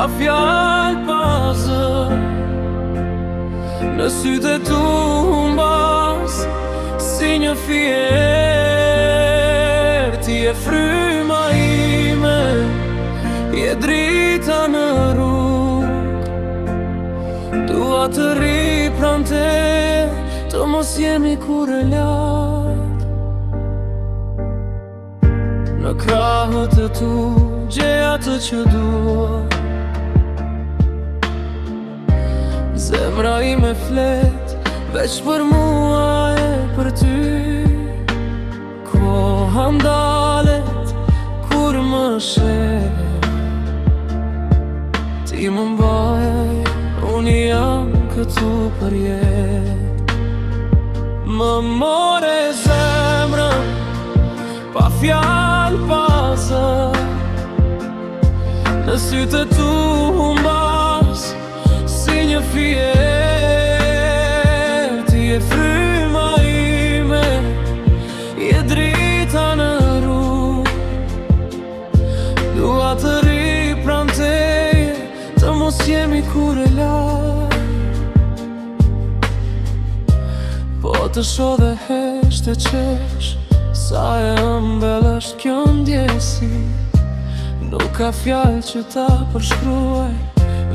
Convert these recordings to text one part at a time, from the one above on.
pa fjallë, pa zë. Në sytë tu humbas si një fier. Ti e fryma ime, je drita në rrugë. Dua të ri pran te, të mos jemi kur e lartë. Në krahët e tu gjej atë që dua. Zemra ime flet, veç për mua e për ty. Koha m'dalet kur më sheh. Ti më mbaj, unë jam këtu për jet. Më more zemrën, pa fjallë, pa zë. Në sytë tu humbas si një fier. Ti e fryma ime, je drita në rrugë. Dua të ri pran teje, të mos jemi kur e lartë. Po të shoh dhe hesht e qesh, sa e ëmbël është kjo ndjesi. Nuk ka fjallë që ta përshkruaj,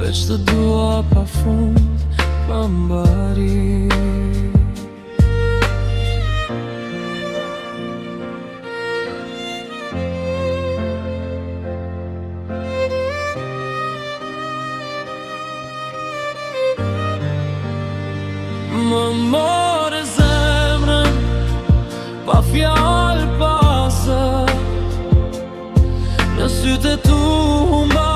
veç të dua pa fund, pa mbari. Më more zemrën, pa fjallë, pa zë. Në sytë tu humba